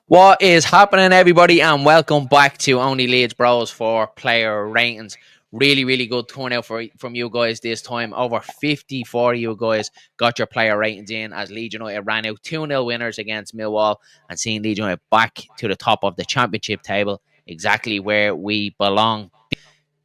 What is happening, everybody, and welcome back to Only Leeds Bros for player ratings. Really good turnout from you guys this time. Over 54 of you guys got your player ratings in as Leeds United ran out 2-0 winners against Millwall and seeing Leeds United back to the top of the championship table, exactly where we belong.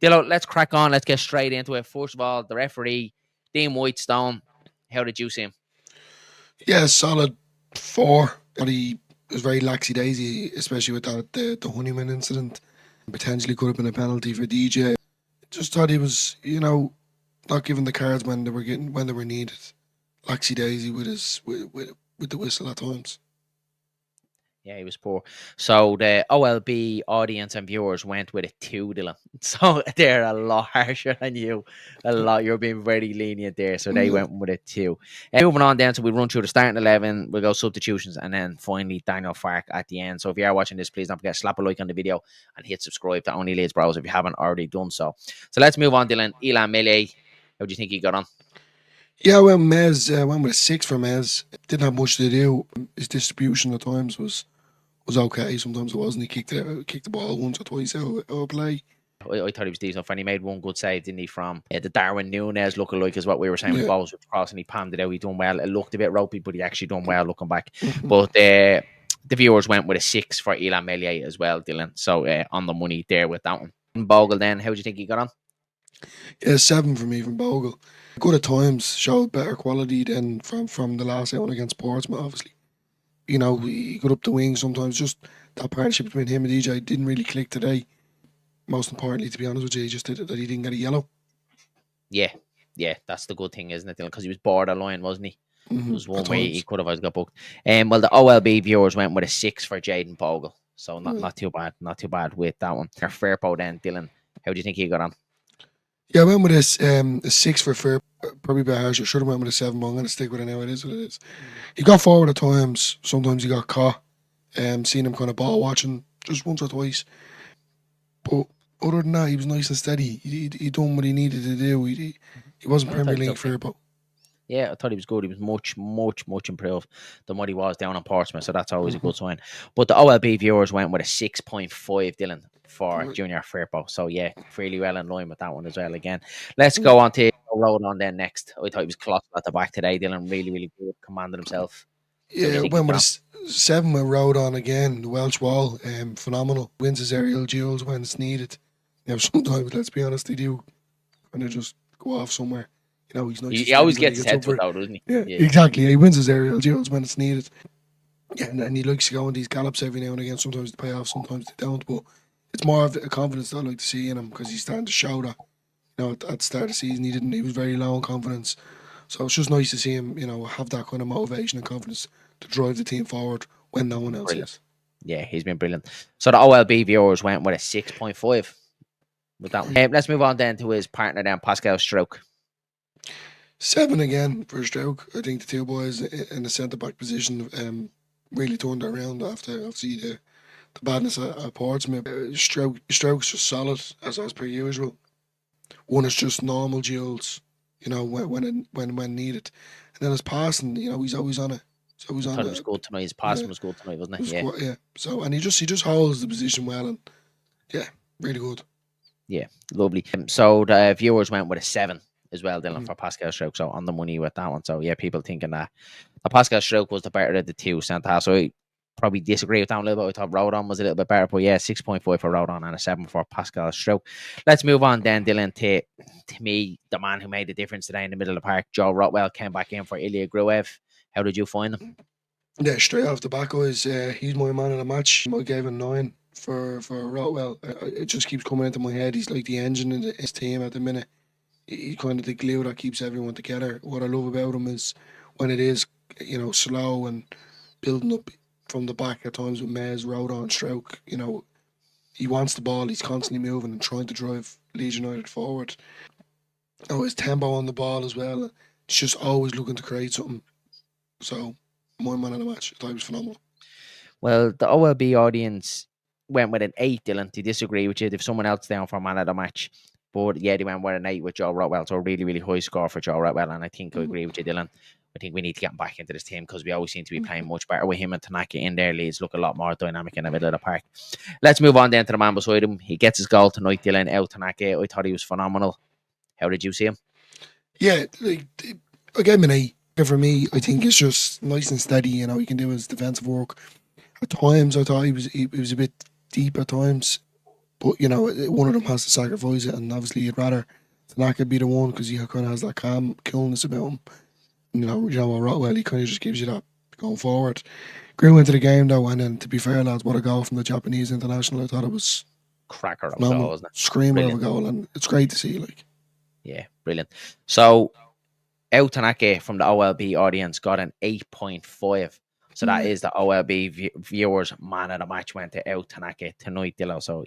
Dillo, let's crack on. Let's get straight into it. First of all, the referee, Dean Whitestone. How did you see him? Yeah, solid four. But he was very laxy daisy, especially with the Honeyman incident. Potentially could have been a penalty for DJ. Just thought he was, not given the cards when they were needed. Laxy daisy with the whistle at times. Yeah, he was poor. So the OLB audience and viewers went with a 2, Dylan. So they're a lot harsher than you. A lot. You're being very lenient there. So they Yeah. went with a 2. Moving on then, so we run through the starting 11. We'll go substitutions and then finally Daniel Fark at the end. So if you are watching this, please don't forget to slap a like on the video and hit subscribe to Only Leeds Bros if you haven't already done so. So let's move on, Dylan. Illan Meslier. How do you think he got on? Yeah, well, Mez went with a six for Mez. Didn't have much to do. His distribution at times was okay. Sometimes it wasn't. He kicked the ball once or twice out of play. I thought he was decent. And he made one good save, didn't he, from the Darwin Núñez looking like is what we were saying when the Yeah. ball was crossing. He palmed it out. He done well. It looked a bit ropey, but he actually done well looking back. Mhm. But the viewers went with a 6 for Illan Meslier as well, Dylan. So on the money there with that one. Bogle then, how do you think he got on? Yeah, seven for me from Bogle. Good at times, showed better quality than from the last out against Portsmouth, obviously. He got up the wing sometimes. Just that partnership between him and DJ didn't really click today. Most importantly, to be honest with you, he just did it that he didn't get a yellow. Yeah, that's the good thing, isn't it, Dylan? Because he was borderline, wasn't he? There was At one way he times. could have got booked. Well, the OLB viewers went with a 6 for Jaden Bogle. So Yeah, not too bad. Not too bad with that one. Fairpo then, Dylan. How do you think he got on? yeah, I went with a six for fair. Probably a bit harsh. I should have went with a seven, but I'm going to stick with it now. It is what it is. He got forward at times. Sometimes he got caught. Seen him kind of ball watching just once or twice. But other than that, he was nice and steady. He done what he needed to do. He wasn't I thought Premier he was League okay. fair, but Yeah, I thought he was good. He was much improved than what he was down on Portsmouth, so that's always a good sign. But the OLB viewers went with a 6.5, Dylan, for Junior Firpo. So yeah, fairly well in line with that one as well. Again, let's go on to Road on then next. I thought he was colossal at the back today, Dylan. Really good, commanded himself. How do you yeah, think he went with got on? seven with Road on again. The Welsh wall, phenomenal. Wins his aerial duels when it's needed. Sometimes, let's be honest, they do kind of just go off somewhere. He's nice and He steady always when he gets gets his head up to for it it. though, doesn't he? Yeah, Yeah. exactly. He wins his aerial duels when it's needed. Yeah, and he likes to go on these gallops every now and again. Sometimes they pay off, sometimes they don't. But it's more of a confidence that I like to see in him because he's starting to show that. At the start of the season, he didn't. He was very low in confidence. So it's just nice to see him, have that kind of motivation and confidence to drive the team forward when no one else Brilliant. is. Yeah, he's been brilliant. So the OLB viewers went with a 6.5 with that one. Let's move on then to his partner then, Pascal Stroke. Seven again for Stroke. I think the two boys in the centre back position really turned it around after obviously the badness at Portsmouth. Stroke's just solid as per usual. One is just normal duels, when needed, and then his passing, he's always on it. He's always I on thought it was it. good tonight. His Yeah, passing was good tonight, wasn't it it? was Yeah. quite, yeah. So and he just holds the position well, and yeah, really good. Yeah, lovely. So the viewers went with a 7 as well, Dylan, Mhm. for Pascal Stroke. So on the money with that one. So yeah, people thinking that Pascal Stroke was the better of the two centre half. So I probably disagree with that a little bit. I thought Rodon was a little bit better, but yeah, 6.5 for Rodon and a 7 for Pascal Stroke. Let's move on then, Dylan, to me, the man who made the difference today in the middle of the park. Joe Rotwell came back in for Ilya Gruev. How did you find him? Yeah, straight off the back, guys. He's my man of the match. I gave him nine for Rotwell. It just keeps coming into my head. He's like the engine in his team at the minute. He's kind of the glue that keeps everyone together. What I love about him is when it is, slow and building up from the back at times with Mez, Rodon, Stroke. He wants the ball. He's constantly moving and trying to drive Leeds United forward. His tempo on the ball as well. He's just always looking to create something. So, my man of the match. I thought he was phenomenal. Well, the OLB audience went with an 8, Dylan, to disagree with you. If someone else down for man of the match. But yeah, they went with an 8 with Joe Rotwell. So a really high score for Joe Rotwell. And I think I agree with you, Dylan. think we need to get him back into this team because we always seem to be playing much better with him and Tanaka in there. Leeds look a lot more dynamic in the middle of the park. Let's move on then to the man beside him. He gets his goal tonight, Dylan, out Tanaka. I thought he was phenomenal. How did you see him? Yeah, like, I gave him an 8. For me, I think it's just nice and steady. You know, he can do his defensive work. At times, I thought he was a bit deep at times, but you know, one of them has to sacrifice it, and obviously, you'd rather Tanaka be the one because he kind of has that calm, coolness about him. You know, what Rotwell, he kind of just gives you that going forward. Grew into the game though, and then to be fair, lads, what a goal from the Japanese international! I thought it was Cracker of a phenomenal, goal, wasn't it? screamer of a Brilliant. goal, and it's great to see. Like, Yeah, brilliant. So, El Tanaka from the OLB audience got an 8.5. So that is the OLB viewers man of the match went to El Tanaka tonight, Dylan. So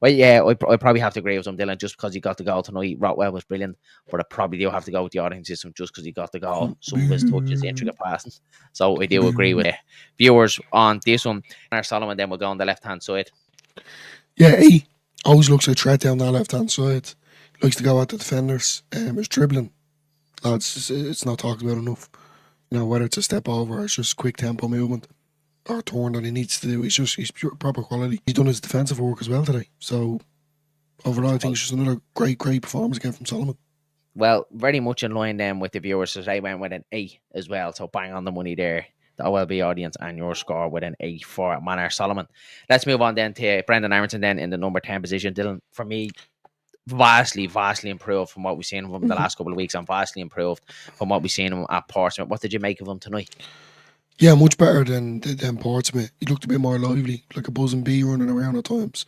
I probably have to agree with him, Dylan, just because he got the goal tonight. Rotwell was brilliant, but I probably do have to go with the audience system just because he got the goal. Some of his touches, intricate passing. So I do agree with viewers on this one. Our Solomon then will go on the left hand side. yeah, he always looks a threat down that left hand side. Likes to go at the defenders. His dribbling, lads, it's not talked about enough. You know, whether it's a step over or it's just quick tempo movement or turn that he needs to do, he's pure proper quality. He's done his defensive work as well today. So overall, I think it's just another great performance again from Solomon. Well, very much in line then with the viewers. So they went with an 8 as well. So bang on the money there. The OLB audience and your score with an 8 for Manar Solomon. Let's move on then to Brendan Aronson then in the number 10 position. Dylan, for me, vastly improved from what we've seen from the last couple of weeks and vastly improved from what we've seen him at Portsmouth. What did you make of him tonight? Yeah, much better than Portsmouth. He looked a bit more lively, like a buzzing bee running around at times.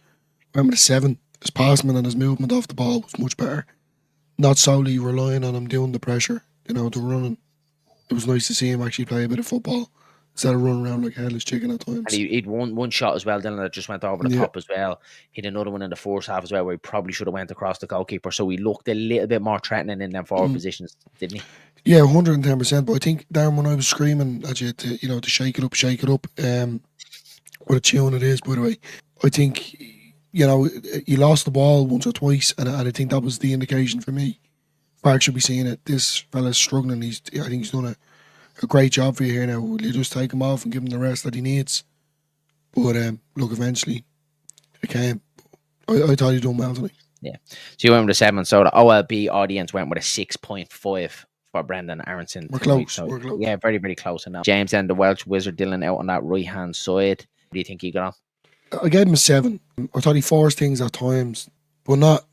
Remember the 7, his passing and his movement off the ball was much better. Not solely relying on him doing the pressure, the running. It was nice to see him actually play a bit of football instead of running around like a headless chicken at times. And he'd one shot as well, Dylan, that just went over the top as well. He had another one in the first half as well where he probably should have went across the goalkeeper. So he looked a little bit more threatening in them forward positions, didn't he? Yeah, 110%. But I think, Darren, when I was screaming at you to shake it up, what a tune it is, by the way. I think, he lost the ball once or twice, and I think that was the indication for me. Park should be seeing it. This fella's struggling. I think he's done a great job for you here now. Will you just take him off and give him the rest that he needs? But look, eventually it came. I thought he done well tonight. Yeah. So you went with a 7. So the OLB audience went with a 6.5 for Brendan Aronson. We're close. So, we're close. Yeah, very, very close enough. James and the Welsh Wizard Dylan out on that right hand side. What do you think he got on? I gave him a 7. I thought he forced things at times, but not.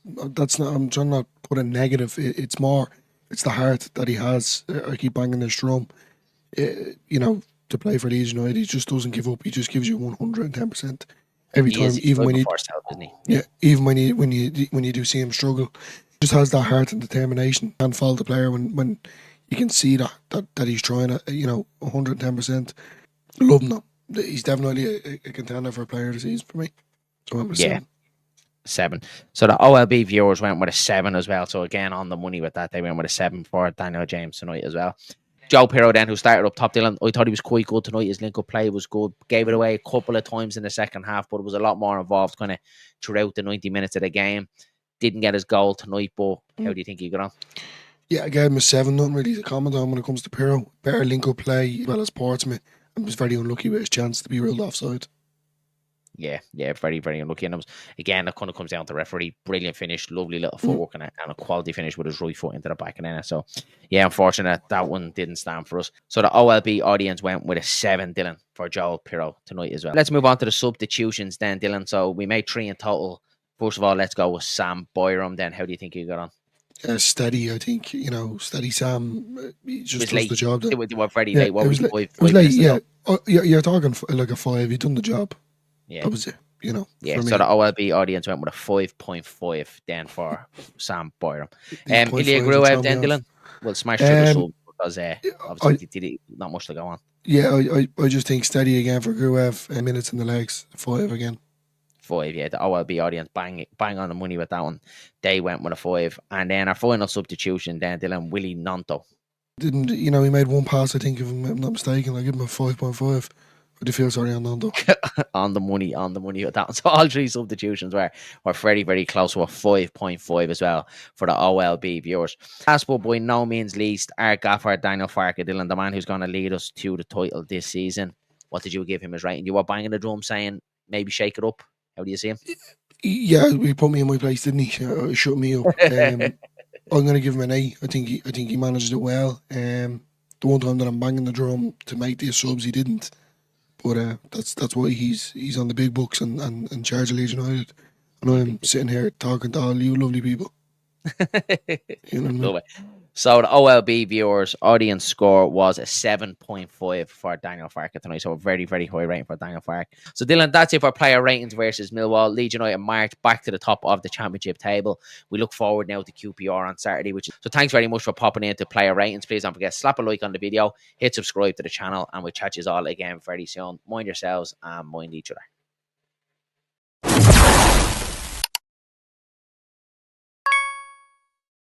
That's not. I'm trying not to put a negative. It's more. It's the heart that he has. I keep banging this drum. To play for Leeds United, he just doesn't give up. He just gives you 110% every time. Even when you do see him struggle, he just has that heart and determination. Can't fault the player when you can see that he's trying to 110%. Loving him. He's definitely a contender for a player of the season for me. So I'm a 7. So the OLB viewers went with a 7 as well. So again, on the money with that, they went with a 7 for Daniel James tonight as well. Joe Pirro then, who started up top, Dylan, I thought he was quite good tonight. His link-up play was good. Gave it away a couple of times in the second half, but it was a lot more involved kind of throughout the 90 minutes of the game. Didn't get his goal tonight, but how do you think he got on? Yeah, I gave him a 7. Nothing really to comment on when it comes to Pirro. Better link-up play as well as Portsmouth. I was very unlucky with his chance to be ruled offside. Yeah, very, very unlucky. And again, it kind of comes down to referee. Brilliant finish, lovely little footwork, and a quality finish with his right foot into the back of the net. So, yeah, unfortunate that one didn't stand for us. So the OLB audience went with a 7, Dylan, for Joel Pirro tonight as well. Let's move on to the substitutions then, Dylan. So we made 3 in total. First of all, let's go with Sam Byram then. How do you think you got on? Steady, I think. Steady Sam. He just does the job. They were very late. What was it? It was late, yeah. You're talking like a 5. He done the job. Yeah. That was it, Yeah, so the OLB audience went with a 5.5 then for Sam Byram. Ilya Gruev then, Dylan? We'll smash through the sub because obviously he did not much to go on. Yeah, I just think steady again for Gruev. Minutes in the legs, 5 again. 5, yeah. The OLB audience bang on the money with that one. They went with a 5. And then our final substitution then, Dylan, Willie Nonto. He made one pass, I think, if I'm not mistaken. I give him a 5.5. I do feel sorry on Nando. On the money with that. So all three substitutions were very, very close to a 5.5 as well for the OLB viewers. Last but by no means least, our gaffer Daniel Farke Dillon, the man who's going to lead us to the title this season. What did you give him as rating? You were banging the drum saying maybe shake it up. How do you see him? Yeah, he put me in my place, didn't he? Shut me up. I'm going to give him an A. I think he managed it well. The one time that I'm banging the drum to make these subs, he didn't. But that's why he's on the big books and in charge of Leeds United. And I'm sitting here talking to all you lovely people. You know what I mean? So the OLB viewers audience score was a 7.5 for Daniel Farke tonight. So a very, very high rating for Daniel Farke. So Dylan, that's it for player ratings versus Millwall. Leeds United march back to the top of the championship table. We look forward now to QPR on Saturday. So thanks very much for popping into player ratings. Please don't forget, slap a like on the video, hit subscribe to the channel, and we'll chat you all again very soon. Mind yourselves and mind each other.